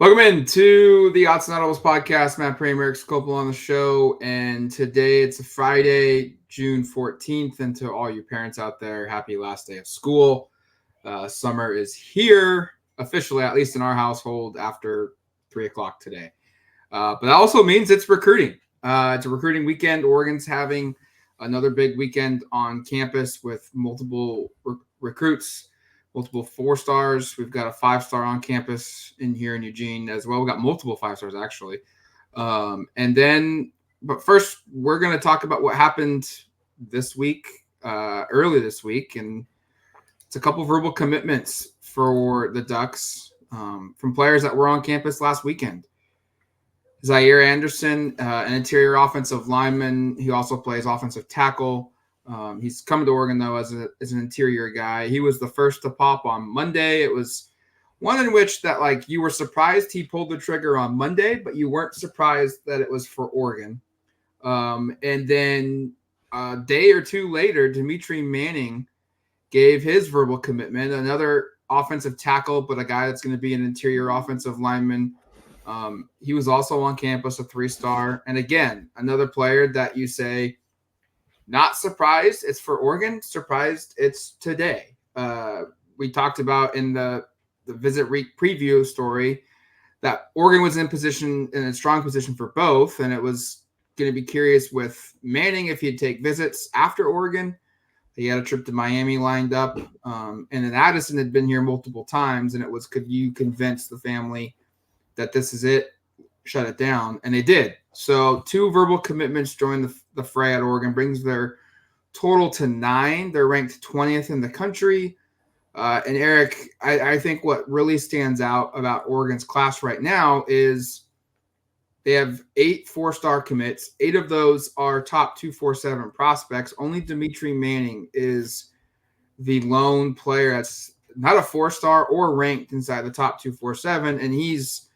Welcome in to the Autzen Audibles Podcast. Matt Prehm and Erik Skopil on the show. And today it's a Friday, June 14th. And to all you parents out there, happy last day of school. Summer is here officially, at least in our household, after 3 o'clock today. But that also means it's recruiting. It's a recruiting weekend. Oregon's having another big weekend on campus with multiple recruits. Multiple 4-stars. We've got a 5-star on campus in here in Eugene as well. We got multiple 5-stars actually. But first, we're going to talk about what happened this week, early this week, and it's a couple verbal commitments for the Ducks from players that were on campus last weekend. Ziyare Addison, an interior offensive lineman. He also plays offensive tackle. He's coming to Oregon, though, as an interior guy. He was the first to pop on Monday. It was one in which that, you were surprised he pulled the trigger on Monday, but you weren't surprised that it was for Oregon. And then a day or two later, Demetri Manning gave his verbal commitment, another offensive tackle, but a guy that's going to be an interior offensive lineman. He was also on campus, a 3-star. And again, another player that you say, not surprised it's for Oregon, surprised it's today. We talked about in the visit preview story that Oregon was in a strong position for both, and it was going to be curious with Manning if he'd take visits after Oregon. He had a trip to Miami lined up, and then Addison had been here multiple times, and it was, could you convince the family that this is it, shut it down? And they did. So 2 verbal commitments joined the fray at Oregon, brings their total to 9. They're ranked 20th in the country. And Eric, I think what really stands out about Oregon's class right now is they have 8 4-star commits. 8 of those are top 247 prospects. Only Demetri Manning is the lone player that's not a 4-star or ranked inside the top 247, and he's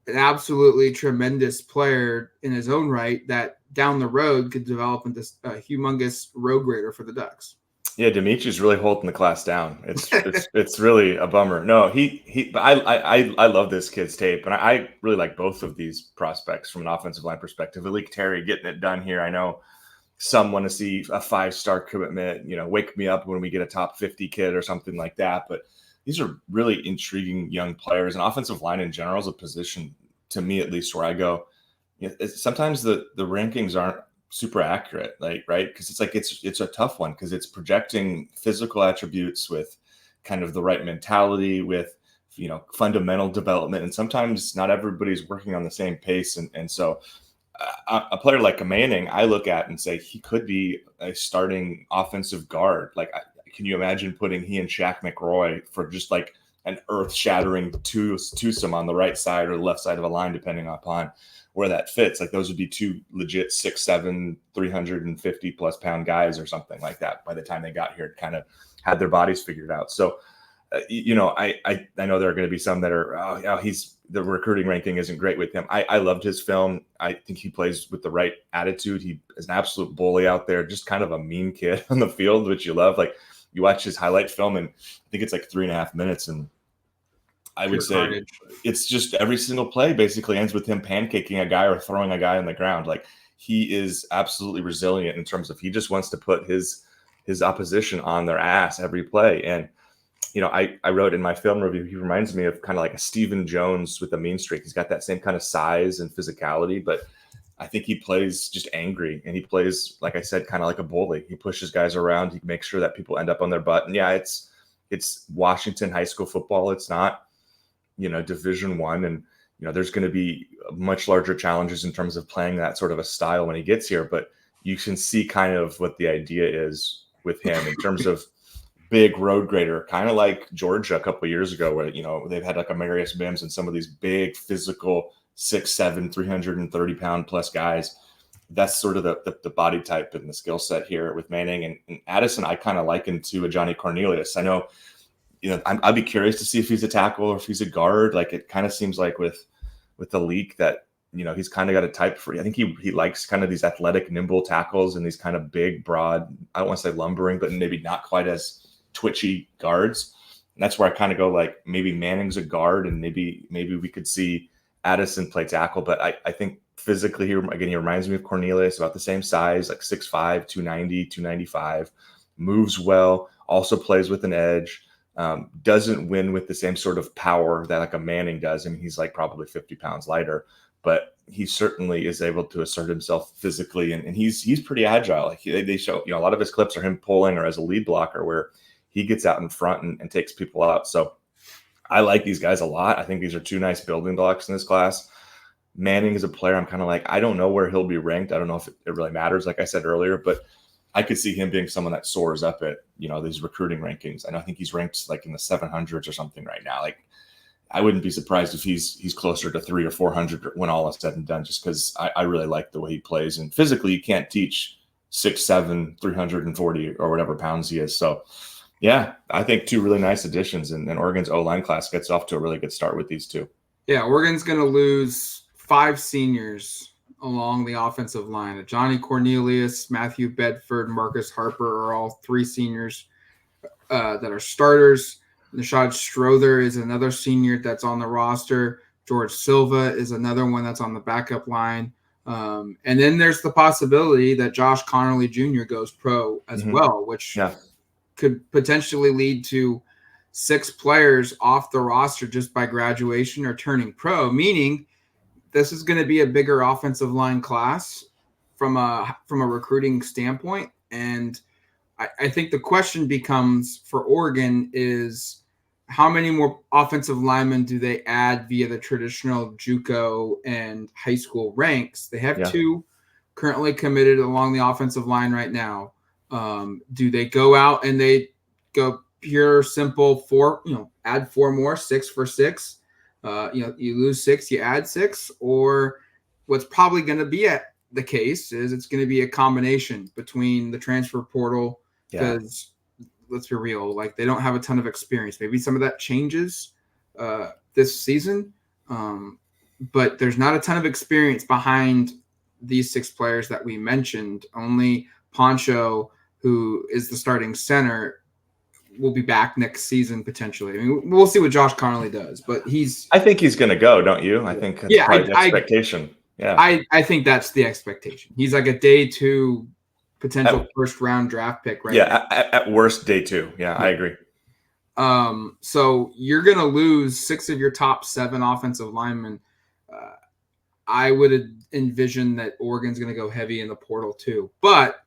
an absolutely tremendous player in his own right that down the road could develop into a humongous road grader for the Ducks. Yeah, Demetri's really holding the class down. It's really a bummer. No, but I love this kid's tape, and I really like both of these prospects from an offensive line perspective. Malik Terry getting it done here. I know some want to see a 5-star commitment, wake me up when we get a top 50 kid or something like that, but these are really intriguing young players, and offensive line in general is a position, to me at least, where I go, sometimes the rankings aren't super accurate, right? Because it's a tough one because it's projecting physical attributes with kind of the right mentality, with fundamental development, and sometimes not everybody's working on the same pace, and so a player like a Manning, I look at and say he could be a starting offensive guard. Can you imagine putting he and Shaq McRoy for just an earth-shattering twosome on the right side or the left side of a line, depending upon where that fits? Those would be 2 legit 6'7", 350+ pound guys or something like that by the time they got here, kind of had their bodies figured out. So, I know there are going to be some that are, the recruiting ranking isn't great with him. I loved his film. I think he plays with the right attitude. He is an absolute bully out there, just kind of a mean kid on the field, which you love. You watch his highlight film, and I think it's 3.5 minutes, and I would say it's just every single play basically ends with him pancaking a guy or throwing a guy on the ground. He is absolutely resilient in terms of he just wants to put his opposition on their ass every play. And, I wrote in my film review, he reminds me of kind of like a Stephen Jones with a mean streak. He's got that same kind of size and physicality, but I think he plays just angry, and he plays, like I said, kind of like a bully. He pushes guys around. He makes sure that people end up on their butt. And yeah, it's Washington high school football. It's not, Division I, and there's going to be much larger challenges in terms of playing that sort of a style when he gets here. But you can see kind of what the idea is with him in terms of big road grader, kind of like Georgia a couple of years ago, where they've had a Marius Mims and some of these big physical 6'7", 330 pound plus guys. That's sort of the body type and the skill set here with Manning. And Addison, I kind of liken to a Johnny Cornelius. I know, I'd be curious to see if he's a tackle or if he's a guard. It kind of seems like with the leak that, he's kind of got a type for, I think he likes kind of these athletic, nimble tackles and these kind of big, broad, I don't want to say lumbering, but maybe not quite as twitchy guards. And that's where I kind of go maybe Manning's a guard, and maybe we could see Addison play tackle, but I think physically, he reminds me of Cornelius, about the same size, like 6'5", 290, 295, moves well, also plays with an edge, doesn't win with the same sort of power that like a Manning does. I mean, he's like probably 50 pounds lighter, but he certainly is able to assert himself physically, and he's pretty agile. Like they show, a lot of his clips are him pulling or as a lead blocker where he gets out in front and takes people out. So I like these guys a lot. I think these are two nice building blocks in this class. Manning is a player I'm kind of like, I don't know where he'll be ranked. I don't know if it really matters, like I said earlier, but I could see him being someone that soars up at, these recruiting rankings. I think he's ranked like in the 700s or something right now. Like, I wouldn't be surprised if he's closer to 300 or 400 when all is said and done, just because I really like the way he plays. And physically, you can't teach 6'7", 340 or whatever pounds he is. So, yeah, I think two really nice additions, and Oregon's O-line class gets off to a really good start with these two. Yeah, Oregon's going to lose 5 seniors along the offensive line. Johnny Cornelius, Matthew Bedford, Marcus Harper are all 3 seniors that are starters. Nishad Strother is another senior that's on the roster. George Silva is another one that's on the backup line. And then there's the possibility that Josh Connerly Jr. goes pro as well, which could potentially lead to 6 players off the roster just by graduation or turning pro, meaning this is going to be a bigger offensive line class from a recruiting standpoint. And I think the question becomes for Oregon is how many more offensive linemen do they add via the traditional JUCO and high school ranks? They have 2 currently committed along the offensive line right now. Do they go out and they go pure simple 4, add 4 more, 6 for 6? You lose 6, you add 6, or what's probably going to be the case is it's going to be a combination between the transfer portal, because let's be real, like they don't have a ton of experience. Maybe some of that changes this season, but there's not a ton of experience behind these 6 players that we mentioned. Only Poncho, who is the starting center, will be back next season potentially. I mean, we'll see what Josh Connerly does, but I think he's going to go, don't you? I think that's probably the expectation. I think that's the expectation. He's like a day 2 potential first round draft pick, right? Yeah, at worst day 2. Yeah, I agree. So you're going to lose 6 of your top 7 offensive linemen. I would envision that Oregon's going to go heavy in the portal too, but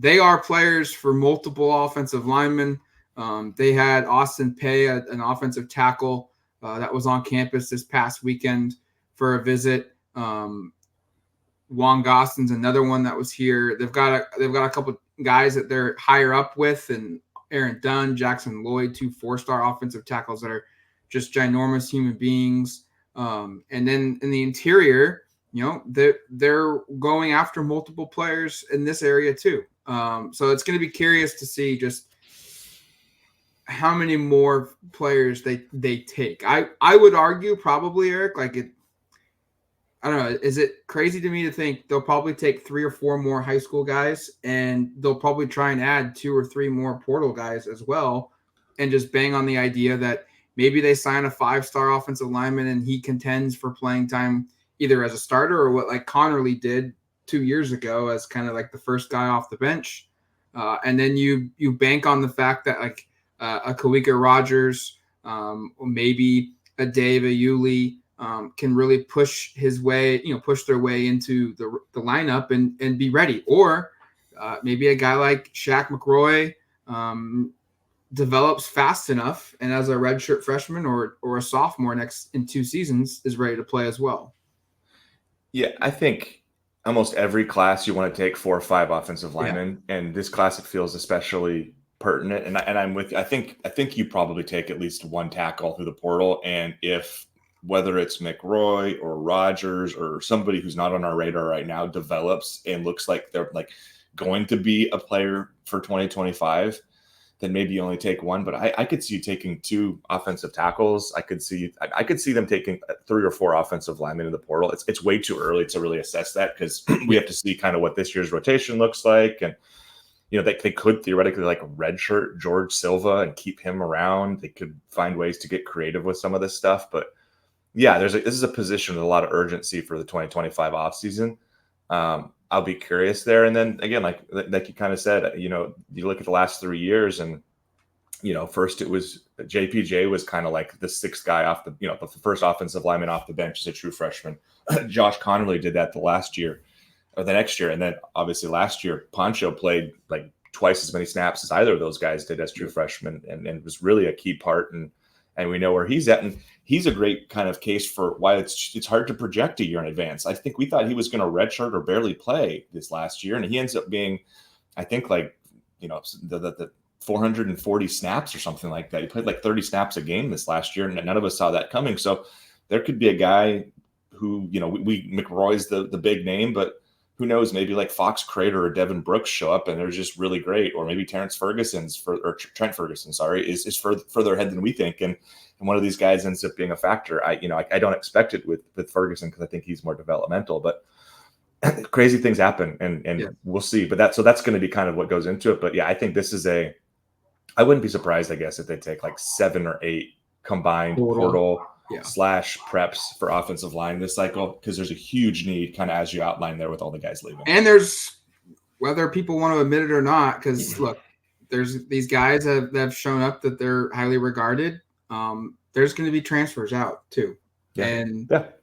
they are players for multiple offensive linemen. They had Austin Pay, an offensive tackle that was on campus this past weekend for a visit. Juan Gostin's another one that was here. They've got a couple guys that they're higher up with, and Aaron Dunn, Jackson Lloyd, 2 4-star offensive tackles that are just ginormous human beings. And then in the interior, they're going after multiple players in this area too. So it's going to be curious to see just how many more players they take. I would argue probably, Eric, I don't know. Is it crazy to me to think they'll probably take 3 or 4 more high school guys, and they'll probably try and add 2 or 3 more portal guys as well, and just bang on the idea that maybe they sign a 5-star offensive lineman and he contends for playing time either as a starter or what like Connerly did 2 years ago as kind of like the first guy off the bench. And then you bank on the fact that like a Kawika Rogers, or maybe a Dave Ayuli, can really push their way into the lineup and be ready. Or maybe a guy like Shaq McRoy develops fast enough and as a redshirt freshman or a sophomore in 2 seasons is ready to play as well. Yeah, I think almost every class you want to take 4 or 5 offensive linemen, and this class it feels especially pertinent. And I'm with you. I think you probably take at least 1 tackle through the portal, and if whether it's McRoy or Rogers or somebody who's not on our radar right now develops and looks like they're like going to be a player for 2025, then maybe you only take 1. But I could see you taking 2 offensive tackles. I could see them taking 3 or 4 offensive linemen in the portal. It's way too early to really assess that because we have to see kind of what this year's rotation looks like. And, they could theoretically like redshirt George Silva and keep him around. They could find ways to get creative with some of this stuff. But, yeah, this is a position with a lot of urgency for the 2025 offseason. I'll be curious there. And then again, like you kind of said, you look at the last 3 years, and first it was JPJ was kind of like the sixth guy off the first offensive lineman off the bench as a true freshman. Josh Connerly did that the last year or the next year. And then obviously last year, Poncho played like twice as many snaps as either of those guys did as true freshmen, and was really a key part. And we know where he's at. And he's a great kind of case for why it's hard to project a year in advance. I think we thought he was going to redshirt or barely play this last year. And he ends up being, I think, like, the 440 snaps or something like that. He played like 30 snaps a game this last year, and none of us saw that coming. So there could be a guy who, McRoy's the big name, but who knows, maybe like Fox Crater or Devin Brooks show up and they're just really great. Or maybe Trent Ferguson, is further ahead than we think. And one of these guys ends up being a factor. I don't expect it with Ferguson because I think he's more developmental, but crazy things happen, and we'll see. But that's going to be kind of what goes into it. But yeah, I think this is I wouldn't be surprised, I guess, if they take like 7 or 8 combined portal / preps for offensive line this cycle, because there's a huge need, kind of as you outlined there, with all the guys leaving. And there's, whether people want to admit it or not, because look, there's these guys that have shown up that they're highly regarded. There's going to be transfers out too. And the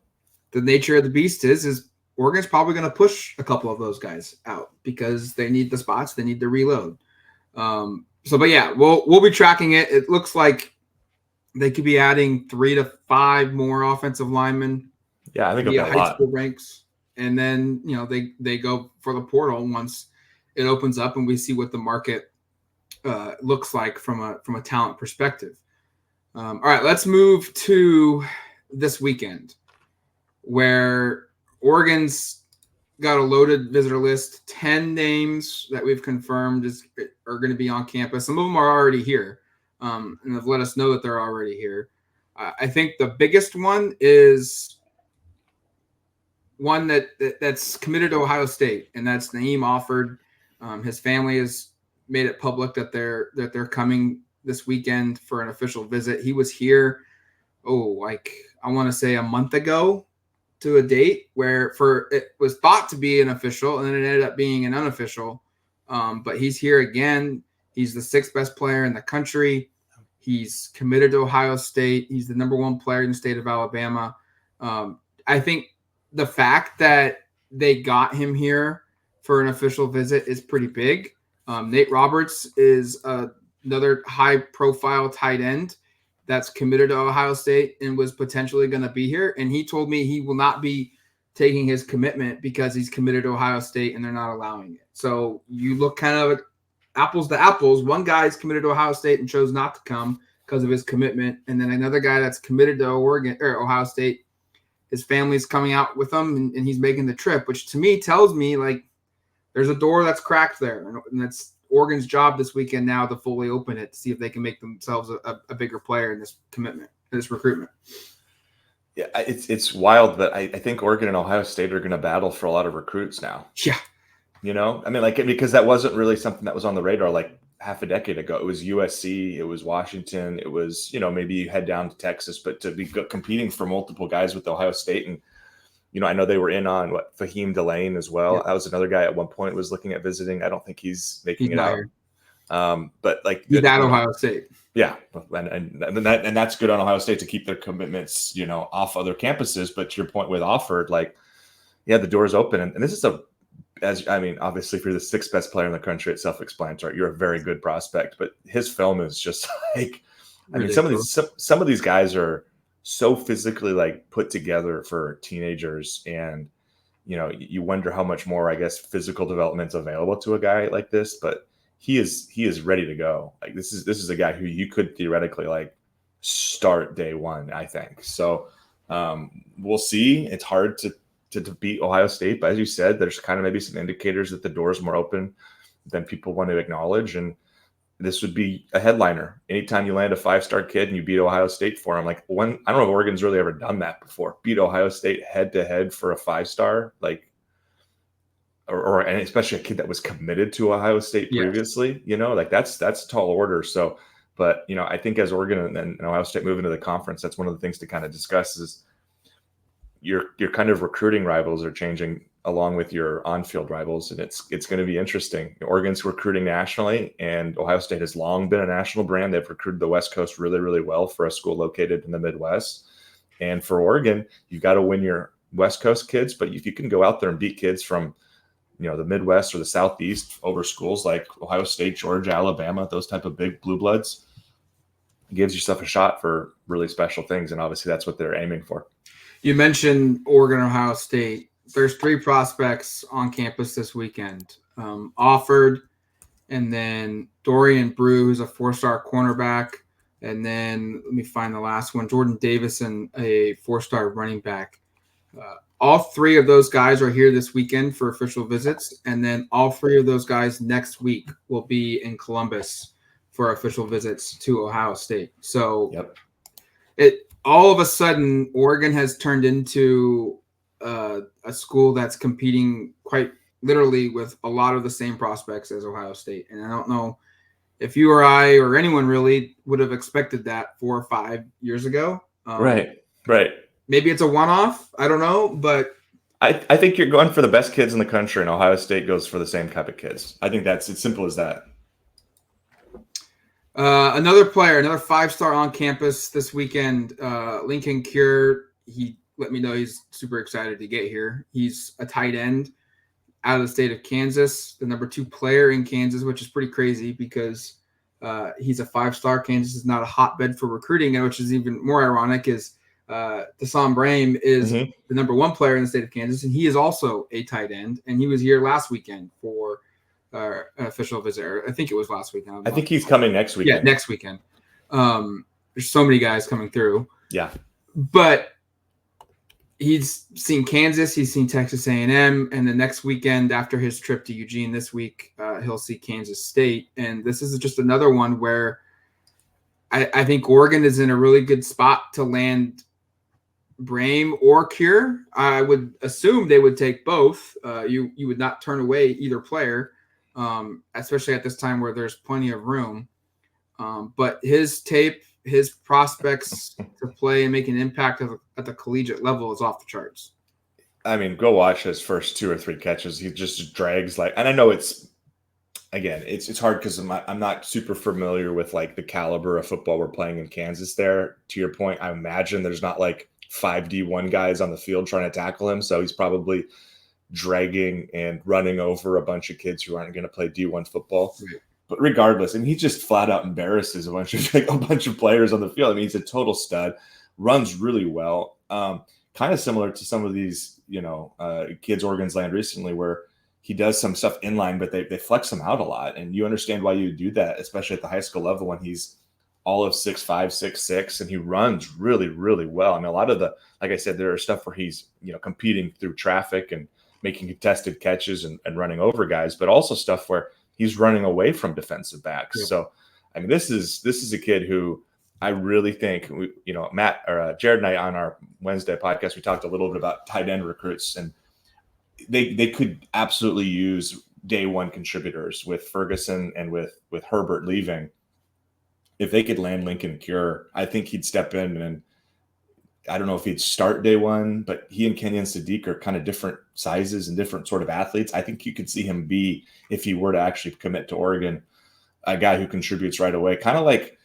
nature of the beast is Oregon's probably going to push a couple of those guys out because they need the spots, they need to reload. But yeah, we'll be tracking it. It looks like they could be adding 3 to 5 more offensive linemen. Yeah, I think via high school ranks, and then they go for the portal once it opens up, and we see what the market looks like from a talent perspective. All right, let's move to this weekend, where Oregon's got a loaded visitor list. 10 names that we've confirmed are going to be on campus. Some of them are already here, and have let us know that they're already here. I think the biggest one is one that's committed to Ohio State, and that's Naeem Offord. His family has made it public that they're coming this weekend for an official visit. He was here, I want to say a month ago, to a date where it was thought to be an official, and then it ended up being an unofficial. But he's here again. He's the 6th best player in the country. He's committed to Ohio State. He's the number 1 player in the state of Alabama. I think the fact that they got him here for an official visit is pretty big. Nate Roberts is another high-profile tight end that's committed to Ohio State and was potentially going to be here. And he told me he will not be taking his commitment because he's committed to Ohio State and they're not allowing it. So you look kind of apples to apples. One guy is committed to Ohio State and chose not to come because of his commitment. And then another guy that's committed to Ohio State, his family's coming out with him and he's making the trip, which to me tells me like there's a door that's cracked there. And that's Oregon's job this weekend now to fully open it to see if they can make themselves a bigger player in this commitment, in this recruitment. Yeah, it's wild, but I think Oregon and Ohio State are going to battle for a lot of recruits now. Yeah. Because that wasn't really something that was on the radar like half a decade ago. It was USC, it was Washington, it was, maybe you head down to Texas, but to be competing for multiple guys with Ohio State. And, I know they were in on Fahim Delane as well. Yeah. That was another guy at one point was looking at visiting. I don't think he's making it out. But like he's at Ohio State. Yeah. And that's good on Ohio State to keep their commitments, off other campuses. But to your point with Offord, the door's open. And this is obviously if you're the 6th best player in the country, it's self-explanatory. You're a very good prospect, but his film is just some of these guys are so physically put together for teenagers, and you wonder how much more, I guess, physical development's available to a guy like this, but he is ready to go. This is a guy who you could theoretically start day one, I think. So we'll see. It's hard to beat Ohio State, but as you said, there's kind of maybe some indicators that the door is more open than people want to acknowledge, and this would be a headliner. Anytime you land a 5-star kid and you beat Ohio State for him, I don't know if Oregon's really ever done that before. Beat Ohio State head to head for a 5-star, and especially a kid that was committed to Ohio State previously. That's tall order. So, but I think as Oregon and Ohio State move into the conference, that's one of the things to kind of discuss is your kind of recruiting rivals are changing along with your on-field rivals, and it's going to be interesting. Oregon's recruiting nationally, and Ohio State has long been a national brand. They've recruited the West Coast really, really well for a school located in the Midwest. And for Oregon, you've got to win your West Coast kids, but if you can go out there and beat kids from, the Midwest or the Southeast over schools like Ohio State, Georgia, Alabama, those type of big blue bloods, it gives yourself a shot for really special things. And obviously that's what they're aiming for. You mentioned Oregon, Ohio State. There's 3 prospects on campus this weekend. Offord, and then Dorian Brew, who's a 4-star cornerback. And then let me find the last one, Jordan Davison, a 4-star running back. All 3 of those guys are here this weekend for official visits. And then all 3 of those guys next week will be in Columbus for official visits to Ohio State. So all of a sudden, Oregon has turned into a school that's competing quite literally with a lot of the same prospects as Ohio State. And I don't know if you or I or anyone really would have expected that 4 or 5 years ago. Right. Maybe it's a one-off. I don't know, but I think you're going for the best kids in the country, and Ohio State goes for the same type of kids. I think that's as simple as that. Another player, another 5-star on campus this weekend, Lincoln Cure. He let me know he's super excited to get here. He's a tight end out of the state of Kansas, the number 2 player in Kansas, which is pretty crazy because he's a 5-star. Kansas is not a hotbed for recruiting, and which is even more ironic is Prehm is the number 1 player in the state of Kansas, and he is also a tight end, and he was here last weekend for an official visit. I think it was last weekend. I think he's coming next weekend. Yeah, next weekend. There's so many guys coming through. Yeah. But he's seen Kansas, he's seen Texas A&M, and the next weekend after his trip to Eugene this week, he'll see Kansas State. And this is just another one where I think Oregon is in a really good spot to land Prehm or Cure. I would assume they would take both. You would not turn away either player, especially at this time where there's plenty of room. But his tape, his prospects to play and make an impact at the collegiate level is off the charts. I mean, go watch his first 2 or 3 catches. He just drags and I know it's hard because I'm not super familiar with like the caliber of football we're playing in Kansas there. To your point, I imagine there's not like 5 D1 guys on the field trying to tackle him. So he's probably dragging and running over a bunch of kids who aren't going to play D1 football. Right. But regardless, he just flat out embarrasses a bunch of players on the field. He's a total stud, runs really well. Kind of similar to some of these, kids Oregon's land recently where he does some stuff inline, but they flex him out a lot. And you understand why you do that, especially at the high school level when he's all of 6'5", 6'6", and he runs really, really well. A lot of like I said, there are stuff where he's, competing through traffic and making contested catches and running over guys, but also stuff where he's running away from defensive backs. Yeah. So, this is a kid who I really think, Matt or Jared and I on our Wednesday podcast, we talked a little bit about tight end recruits, and they could absolutely use day 1 contributors with Ferguson and with Herbert leaving. If they could land Lincoln Cure, I think he'd step in, and I don't know if he'd start day 1, but he and Kenyon Sadiq are kind of different sizes and different sort of athletes. I think you could see him be, if he were to actually commit to Oregon, a guy who contributes right away. Kind of like,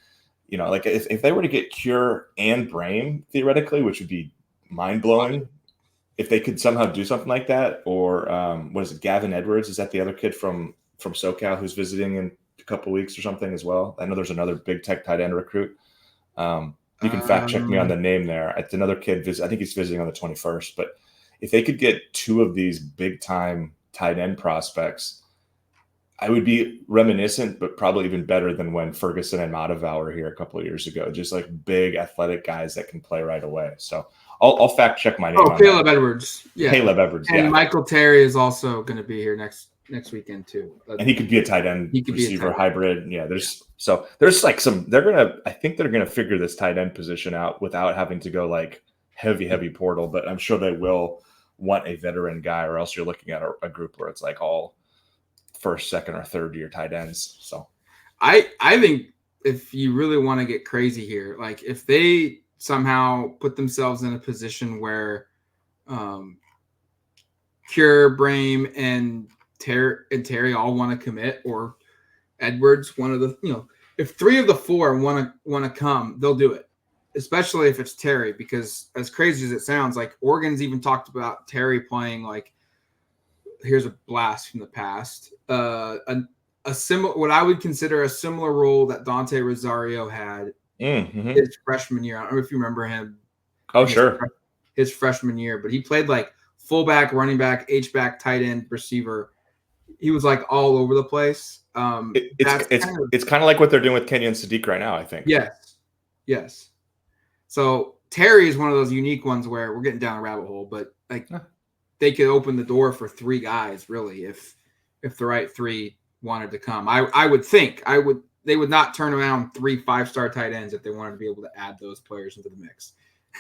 like if they were to get Cure and Prehm theoretically, which would be mind blowing, if they could somehow do something like that. Or what is it? Gavin Edwards, is that the other kid from SoCal who's visiting in a couple weeks or something as well? I know there's another big tech tight end recruit. You can fact check me on the name there. It's another kid. I think he's visiting on the 21st. But if they could get 2 of these big time tight end prospects, I would be reminiscent, but probably even better than when Ferguson and Matavau were here a couple of years ago. Just like big athletic guys that can play right away. So I'll fact check my name. Oh, Caleb Edwards. Yeah. Caleb Edwards. And Michael Terry is also going to be here next weekend too. And he could be a tight end receiver hybrid. Yeah. There's like I think they're going to figure this tight end position out without having to go like heavy portal, but I'm sure they will want a veteran guy, or else you're looking at a group where it's like all first, second, or third year tight ends. So I think if you really want to get crazy here, like if they somehow put themselves in a position where Cure, Prehm, and Terry all want to commit, or Edwards, one of the, if 3 of the 4 want to come, they'll do it. Especially if it's Terry, because as crazy as it sounds, like Oregon's even talked about Terry playing, like, here's a blast from the past, a similar, what I would consider a similar role that Dante Rosario had his freshman year. I don't know if you remember him. Oh, sure. His freshman year, but he played like fullback, running back, H-back, tight end, receiver. He was like all over the place. It's kind of like what they're doing with Kenyon Sadiq right now, I think. Yes. So Terry is one of those unique ones where we're getting down a rabbit hole, but like they could open the door for 3 guys really if the right 3 wanted to come. I would think they would not turn around 3 5-star tight ends if they wanted to be able to add those players into the mix.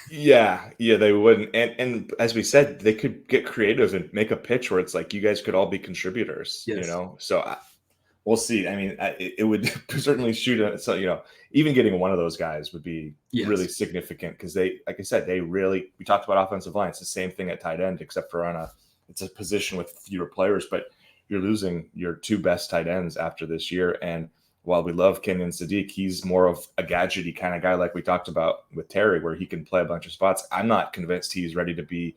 Yeah, they wouldn't. And as we said, they could get creative and make a pitch where it's like you guys could all be contributors, So we'll see. I mean, it would certainly so, even getting one of those guys would be really significant because they, like I said, we talked about offensive line. It's the same thing at tight end, except for it's a position with fewer players, but you're losing your 2 best tight ends after this year. And while we love Kenyon Sadiq, he's more of a gadgety kind of guy, like we talked about with Terry, where he can play a bunch of spots. I'm not convinced he's ready to be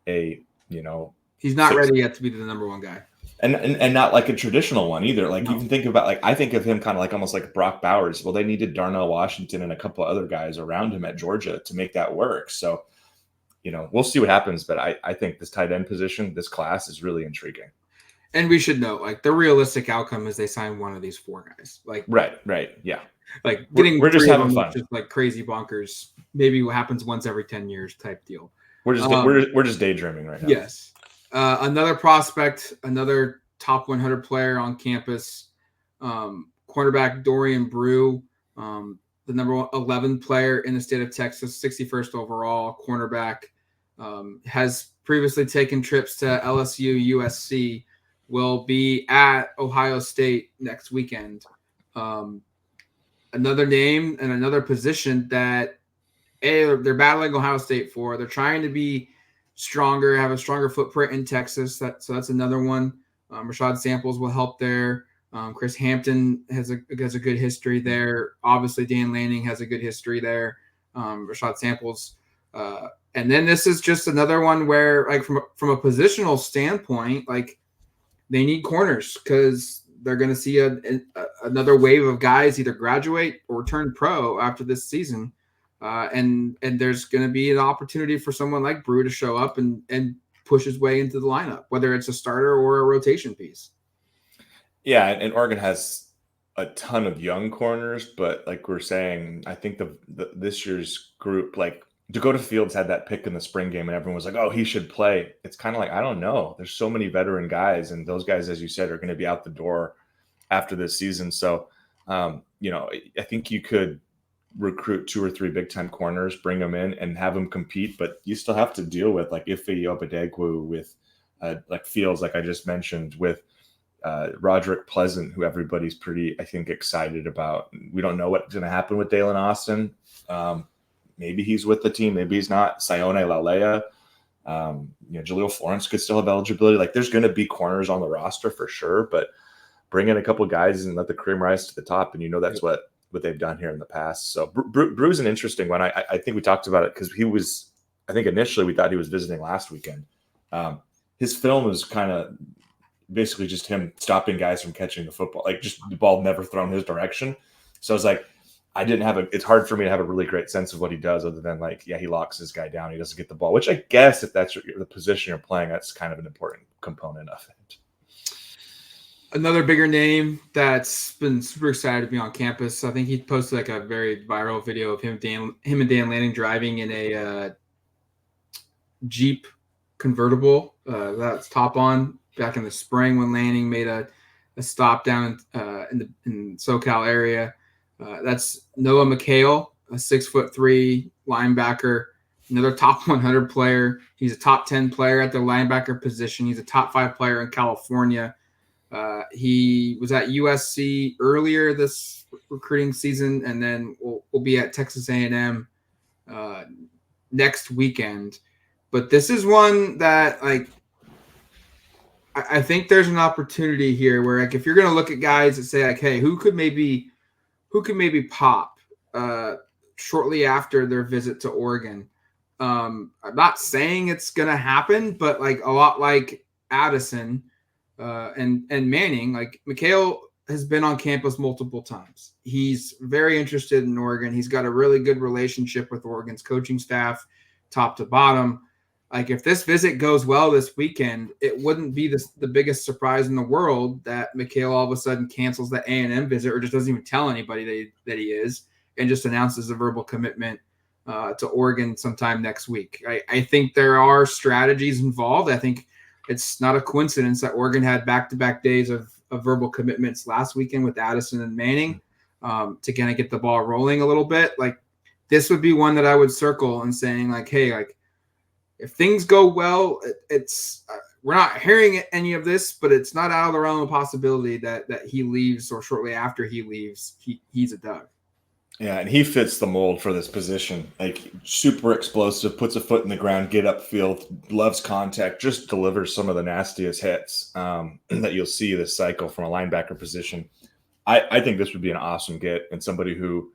he's not ready yet to be the number 1 guy. And not like a traditional one either. Like you can think about, like, I think of him kind of like almost like Brock Bowers. Well, they needed Darnell Washington and a couple of other guys around him at Georgia to make that work. So, we'll see what happens. But I think this tight end position, this class is really intriguing. And we should note, like, the realistic outcome is they sign one of these 4 guys. Like, right, yeah. Like we're just having fun, just like crazy bonkers. Maybe what happens once every 10 years type deal. We're just daydreaming right now. Yes. Another prospect, another top 100 player on campus, cornerback Dorian Brew, the number 11 player in the state of Texas, 61st overall cornerback, has previously taken trips to LSU, USC. Will be at Ohio State next weekend. Another name and another position that they're battling Ohio State for. They're trying to be stronger, have a stronger footprint in Texas. So that's another one. Rashad Samples will help there. Chris Hampton has a good history there. Obviously, Dan Lanning has a good history there. Rashad Samples. And then this is just another one where, like, from a positional standpoint, like, they need corners because they're going to see another wave of guys either graduate or turn pro after this season. And there's going to be an opportunity for someone like Brew to show up and push his way into the lineup, whether it's a starter or a rotation piece. Yeah, and Oregon has a ton of young corners, but like we're saying, I think this year's group, like, Dakota Fields had that pick in the spring game and everyone was like, oh, he should play. It's kind of like, I don't know. There's so many veteran guys, and those guys, as you said, are going to be out the door after this season. So, I think you could recruit 2 or 3 big-time corners, bring them in and have them compete, but you still have to deal with, like, Ife Obadegwu, with like Fields, like I just mentioned, with Roderick Pleasant, who everybody's pretty, I think, excited about. We don't know what's going to happen with Dalen Austin. Maybe he's with the team. Maybe he's not. Sione Lalea. Jaleel Florence could still have eligibility. Like, there's going to be corners on the roster for sure, but bring in a couple guys and let the cream rise to the top. And that's what they've done here in the past. So Brew's an interesting one. I think we talked about it because I think initially we thought he was visiting last weekend. His film was kind of basically just him stopping guys from catching the football, like just the ball never thrown his direction. So I was like, it's hard for me to have a really great sense of what he does other than, like, yeah, he locks his guy down. He doesn't get the ball, which I guess if that's the position you're playing, that's kind of an important component of it. Another bigger name that's been super excited to be on campus. I think he posted like a very viral video of him and Dan Lanning driving in a Jeep convertible that's top on back in the spring when Lanning made a stop down in the SoCal area. That's Noah McHale, a 6'3" linebacker, another top 100 player. He's a top 10 player at the linebacker position. He's a top 5 player in California. He was at USC earlier this recruiting season, and then will be at Texas A&M next weekend. But this is one that I think there's an opportunity here where if you're going to look at guys that say hey, who could maybe pop shortly after their visit to Oregon. I'm not saying it's going to happen, but a lot like Addison and Manning, Mikhail has been on campus multiple times. He's very interested in Oregon. He's got a really good relationship with Oregon's coaching staff, top to bottom. If this visit goes well this weekend, it wouldn't be the biggest surprise in the world that Mikhail all of a sudden cancels the A&M visit or just doesn't even tell anybody that he is and just announces a verbal commitment to Oregon sometime next week. I think there are strategies involved. I think it's not a coincidence that Oregon had back-to-back days of verbal commitments last weekend with Addison and Manning to kind of get the ball rolling a little bit. This would be one that I would circle and saying hey, if things go well, it's we're not hearing any of this, but it's not out of the realm of possibility that he leaves or shortly after he leaves, he's a Doug. Yeah, and he fits the mold for this position. Super explosive, puts a foot in the ground, get upfield, loves contact, just delivers some of the nastiest hits that you'll see this cycle from a linebacker position. I think this would be an awesome get and somebody who,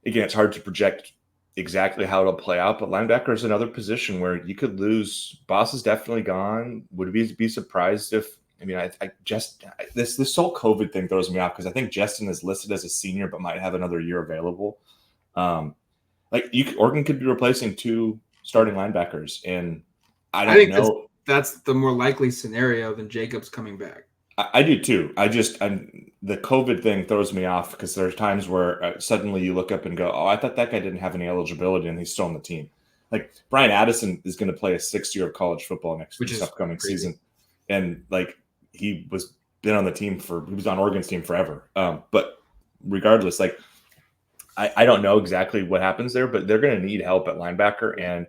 again, it's hard to project exactly how it'll play out, but linebacker is another position where you could lose. Boss is definitely gone. Would be surprised if this whole COVID thing throws me off because I think Justin is listed as a senior but might have another year available. Oregon could be replacing 2 starting linebackers, and I think know. That's the more likely scenario than Jacobs coming back. I do too. The COVID thing throws me off because there's times where suddenly you look up and go, oh, I thought that guy didn't have any eligibility and he's still on the team. Brian Addison is going to play a 6th year of college football this upcoming season. And he was on Oregon's team forever. But regardless, I don't know exactly what happens there, but they're going to need help at linebacker. And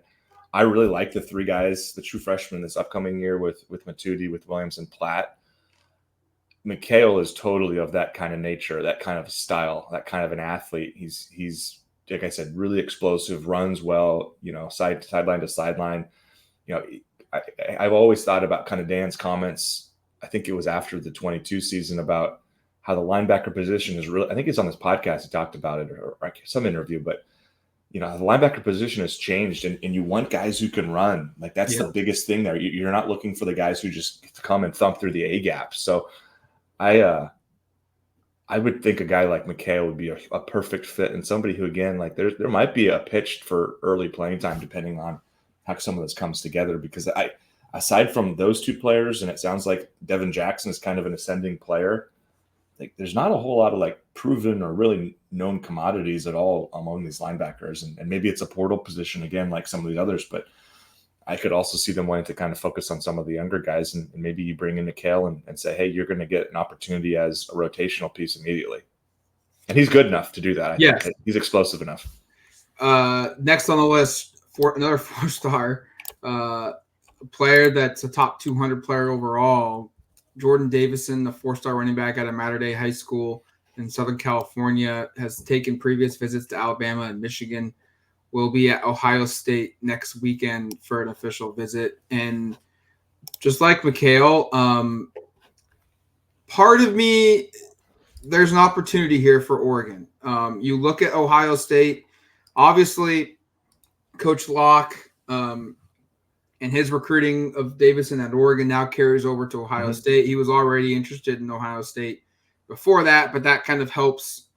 I really like the 3 guys, the true freshmen this upcoming year with Matudi, with Williams and Platt. Mikhail is totally of that kind of nature, that kind of style, that kind of an athlete. He's like I said, really explosive, runs well, sideline to sideline. I've always thought about kind of Dan's comments. I think it was after the 22 season about how the linebacker position is really, I think it's on this podcast, he talked about it or some interview, but the linebacker position has changed and you want guys who can run. That's the biggest thing there. You're not looking for the guys who just come and thump through the A gaps. So I would think a guy like Mikhail would be a perfect fit and somebody who, again, there might be a pitch for early playing time depending on how some of this comes together, because aside from those 2 players, and it sounds like Devin Jackson is kind of an ascending player, there's not a whole lot of proven or really known commodities at all among these linebackers. And maybe it's a portal position again, like some of these others, but I could also see them wanting to kind of focus on some of the younger guys and maybe you bring in Mikhail and say, hey, you're going to get an opportunity as a rotational piece immediately. And he's good enough to do that. I think he's explosive enough. Next on the list, another 4-star player that's a top 200 player overall, Jordan Davison, the 4-star running back out of Mater Dei High School in Southern California, has taken previous visits to Alabama and Michigan, will be at Ohio State next weekend for an official visit. And just like Mikhail, part of me, there's an opportunity here for Oregon. You look at Ohio State, obviously Coach Locke and his recruiting of Davison at Oregon now carries over to Ohio State. He was already interested in Ohio State before that, but that kind of helps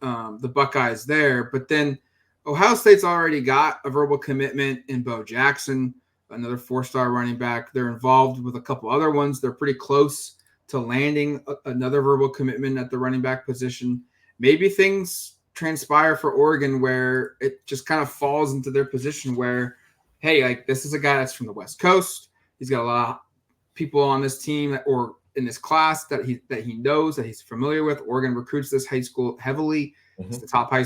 the Buckeyes there. But then Ohio State's already got a verbal commitment in Bo Jackson, another 4-star running back. They're involved with a couple other ones. They're pretty close to landing another verbal commitment at the running back position. Maybe things transpire for Oregon where it just kind of falls into their position where, hey, this is a guy that's from the West Coast. He's got a lot of people on this team or in this class that he knows, that he's familiar with. Oregon recruits this high school heavily. It's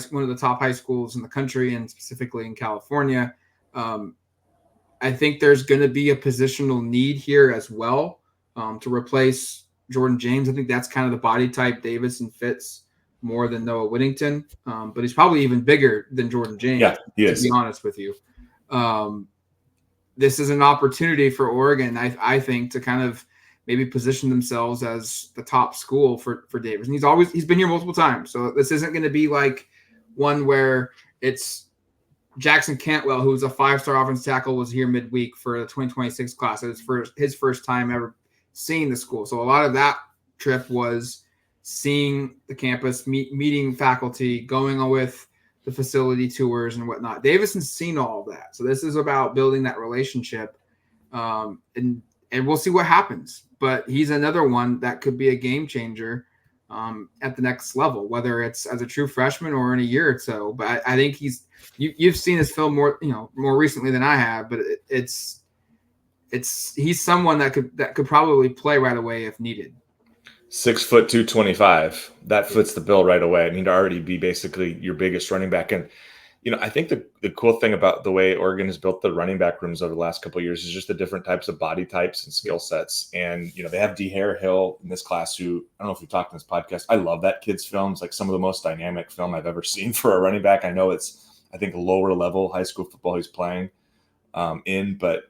one of the top high schools in the country and specifically in California. I think there's going to be a positional need here as well to replace Jordan James. I think that's kind of the body type Davison fits more than Noah Whittington, but he's probably even bigger than Jordan James. Yeah, he is. To be honest with you. this is an opportunity for Oregon, I think, to kind of maybe position themselves as the top school for Davis. And he's been here multiple times. So this isn't going to be like one where it's Jackson Cantwell, who's a 5-star offensive tackle, was here midweek for the 2026 class. It was his first time ever seeing the school. So a lot of that trip was seeing the campus, meeting faculty, going on with the facility tours and whatnot. Davison's seen all of that. So this is about building that relationship. And we'll see what happens. But he's another one that could be a game changer at the next level, whether it's as a true freshman or in a year or so. But I think you've seen his film more recently than I have. But he's someone that could probably play right away if needed. 6 foot 225. That fits the bill right away. I mean, to already be basically your biggest running back. And I think the cool thing about the way Oregon has built the running back rooms over the last couple of years is just the different types of body types and skill sets. And, they have D'Haire Hill in this class who, I don't know if we've talked in this podcast. I love that kid's film. It's like some of the most dynamic film I've ever seen for a running back. I know it's, I think, lower level high school football he's playing but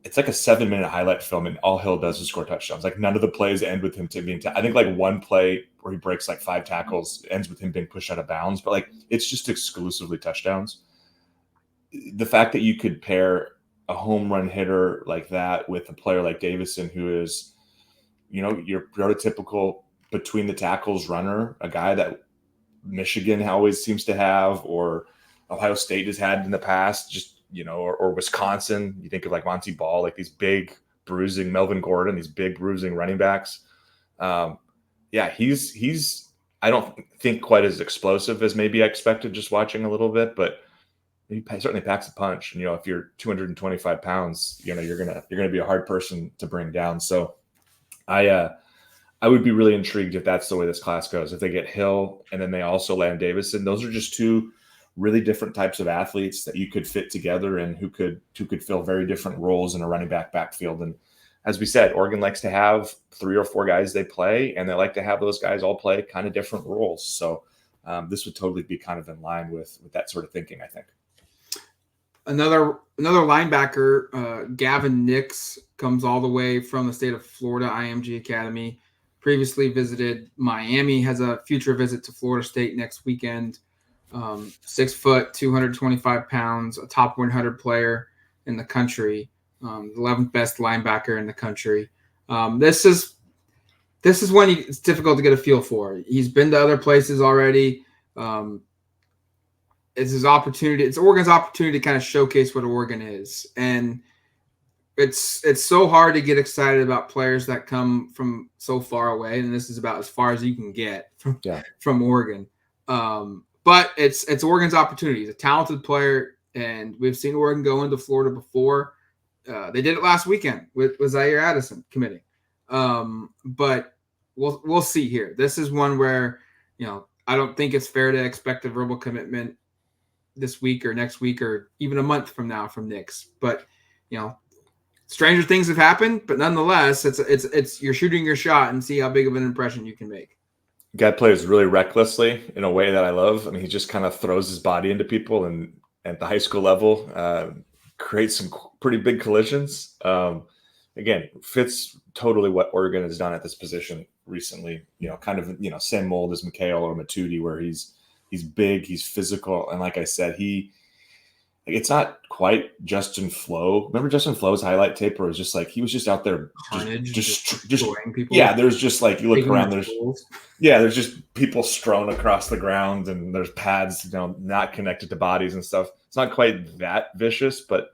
it's like a 7-minute highlight film, and all Hill does is score touchdowns. Like none of the plays end with him being. I think like one play where he breaks like 5 tackles ends with him being pushed out of bounds, but like it's just exclusively touchdowns. The fact that you could pair a home run hitter like that with a player like Davison, who is, your prototypical between the tackles runner, a guy that Michigan always seems to have, or Ohio State has had in the past, just. Or Wisconsin, you think of like Monty Ball, like these big bruising Melvin Gordon, these big bruising running backs. He's I don't think quite as explosive as maybe I expected just watching a little bit, but he certainly packs a punch. And if you're 225 pounds, you're gonna be a hard person to bring down. So I would be really intrigued if that's the way this class goes. If they get Hill and then they also land Davison, those are just two really different types of athletes that you could fit together and who could fill very different roles in a running back backfield. And as we said, Oregon likes to have 3 or 4 guys they play, and they like to have those guys all play kind of different roles. So this would totally be kind of in line with that sort of thinking, I think. Another linebacker, Gavin Nix, comes all the way from the state of Florida, IMG Academy. Previously visited Miami, has a future visit to Florida State next weekend. 6 foot, 225 pounds, a top 100 player in the country, 11th best linebacker in the country. This is when it's difficult to get a feel for. He's been to other places already. It's his opportunity. It's Oregon's opportunity to kind of showcase what Oregon is, and it's so hard to get excited about players that come from so far away, and this is about as far as you can get from Oregon. But it's Oregon's opportunity. He's a talented player, and we've seen Oregon go into Florida before. They did it last weekend with Ziyare Addison committing. But we'll see here. This is one where, I don't think it's fair to expect a verbal commitment this week or next week or even a month from now from Nix. But, stranger things have happened. But nonetheless, it's you're shooting your shot and see how big of an impression you can make. Guy plays really recklessly in a way that I love. I mean, he just kind of throws his body into people, and at the high school level, creates some pretty big collisions. Again, fits totally what Oregon has done at this position recently. Kind of same mold as McHale or Matudi, where he's big, he's physical, and like I said, it's not quite Justin Flo. Remember Justin Flo's highlight tape where it was just like he was just out there just destroying people? Yeah, there's just like you look around, there's just people strewn across the ground, and there's pads, not connected to bodies and stuff. It's not quite that vicious, but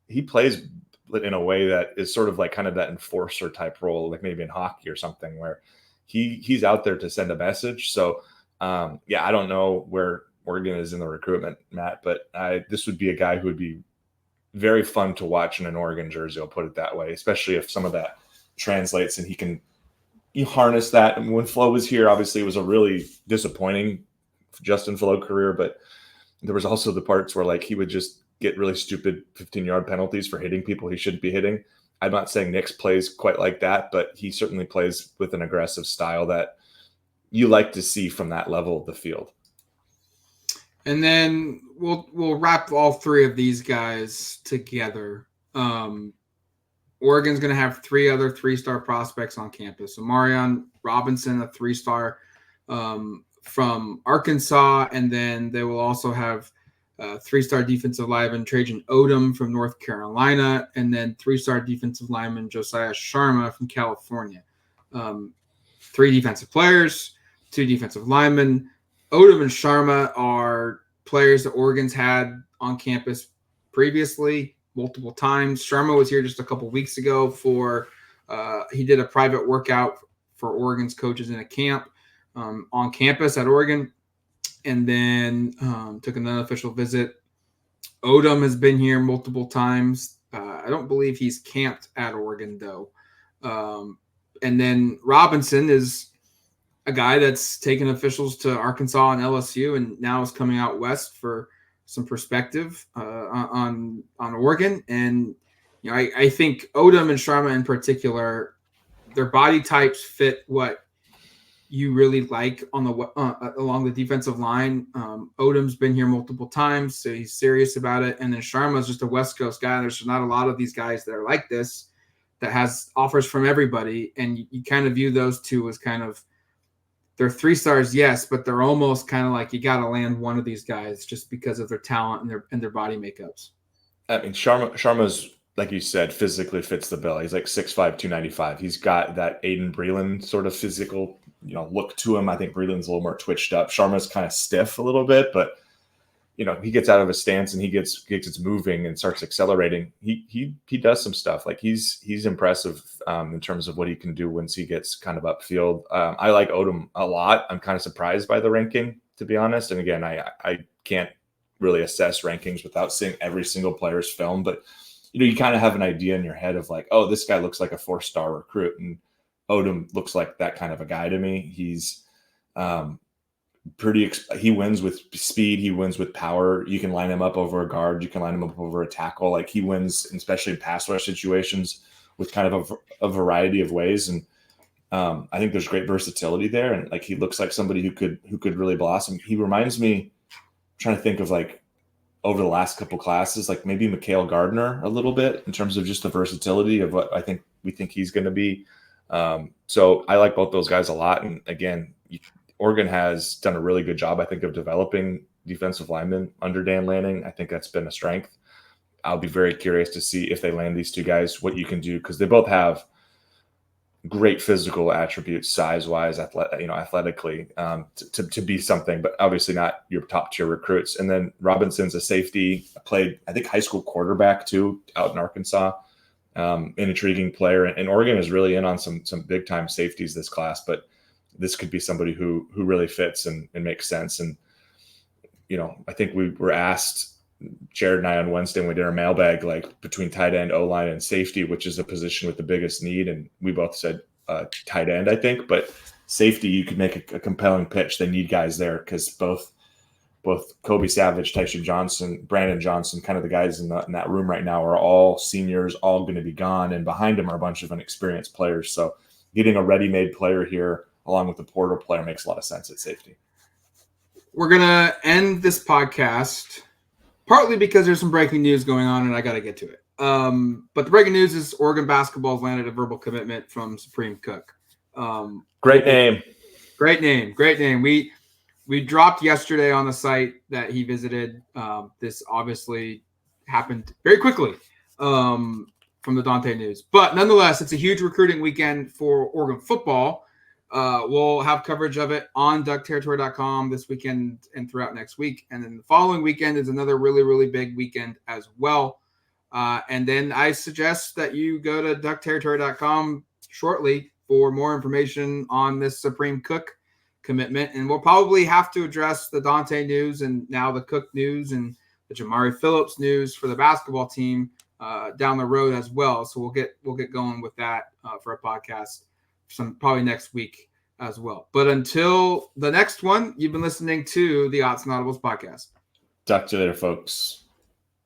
he plays in a way that is sort of like kind of that enforcer type role, like maybe in hockey or something, where he's out there to send a message. So I don't know where Oregon is in the recruitment, Matt, but this would be a guy who would be very fun to watch in an Oregon jersey. I'll put it that way, especially if some of that translates and he can harness that. I mean, when Flo was here, obviously it was a really disappointing Justin Flo career, but there was also the parts where like he would just get really stupid 15-yard penalties for hitting people he shouldn't be hitting. I'm not saying Nix plays quite like that, but he certainly plays with an aggressive style that you like to see from that level of the field. And then we'll wrap all 3 of these guys together. Oregon's going to have 3 other 3-star prospects on campus. So Marion Robinson, a 3-star from Arkansas, and then they will also have 3-star defensive lineman Trajan Odom from North Carolina, and then 3-star defensive lineman Josiah Sharma from California. 3 defensive players, 2 defensive linemen. Odom and Sharma are players that Oregon's had on campus previously multiple times. Sharma was here just a couple weeks ago for he did a private workout for Oregon's coaches in a camp on campus at Oregon, and then took an unofficial visit. Odom has been here multiple times. I don't believe he's camped at Oregon, though. And then Robinson is a guy that's taken officials to Arkansas and LSU and now is coming out west for some perspective on Oregon. And you know, I think Odom and Sharma in particular, their body types fit what you really like on the along the defensive line. Odom's been here multiple times, so he's serious about it. And then Sharma's just a West Coast guy. There's not a lot of these guys that are like this, that has offers from everybody. And you kind of view those two as kind of, they're 3 stars, yes, but they're almost kind of like you got to land one of these guys just because of their talent and their body makeups. I mean, Sharma's, like you said, physically fits the bill. He's like 6'5", 295. He's got that Aiden Breland sort of physical, look to him. I think Breland's a little more twitched up. Sharma's kind of stiff a little bit, but he gets out of his stance and he gets moving and starts accelerating. He does some stuff. Like he's impressive in terms of what he can do once he gets kind of upfield. I like Odom a lot. I'm kind of surprised by the ranking, to be honest. And again, I can't really assess rankings without seeing every single player's film, but you kind of have an idea in your head of like, oh, this guy looks like a 4-star recruit, and Odom looks like that kind of a guy to me. He's he wins with speed. He wins with power. You can line him up over a guard. You can line him up over a tackle. Like he wins, especially in pass rush situations, with kind of a variety of ways. And I think there's great versatility there. And like, he looks like somebody who could really blossom. He reminds me, I'm trying to think of like over the last couple classes, like maybe Mikhail Gardner a little bit in terms of just the versatility of what we think he's going to be. So I like both those guys a lot. And again, Oregon has done a really good job, I think, of developing defensive linemen under Dan Lanning. I think that's been a strength. I'll be very curious to see if they land these 2 guys, what you can do, because they both have great physical attributes, size-wise, athletically, to be something, but obviously not your top-tier recruits. And then Robinson's a safety, played, I think, high school quarterback, too, out in Arkansas. An intriguing player. And Oregon is really in on some big-time safeties this class, but this could be somebody who really fits and makes sense. And, I think we were asked, Jared and I on Wednesday when we did our mailbag, like between tight end, O-line, and safety, which is the position with the biggest need. And we both said tight end, I think, but safety, you could make a compelling pitch. They need guys there because both Kobe Savage, Tyson Johnson, Brandon Johnson, kind of the guys in that room right now are all seniors, all going to be gone. And behind them are a bunch of inexperienced players. So getting a ready-made player here along with the portal player makes a lot of sense at safety. We're going to end this podcast partly because there's some breaking news going on and I got to get to it. But the breaking news is Oregon basketball has landed a verbal commitment from Prehm Cook. Great name. We dropped yesterday on the site that he visited. This obviously happened very quickly from the Dante news. But nonetheless, it's a huge recruiting weekend for Oregon football. We'll have coverage of it on duckterritory.com this weekend and throughout next week. And then the following weekend is another really, really big weekend as well. And then I suggest that you go to duckterritory.com shortly for more information on this Prehm Cook commitment. And we'll probably have to address the Dante news and now the Cook news and the Jamari Phillips news for the basketball team down the road as well. So we'll get going with that for a podcast probably next week as well. But until the next one, you've been listening to the Autzen Audibles Podcast. Talk to you later, folks.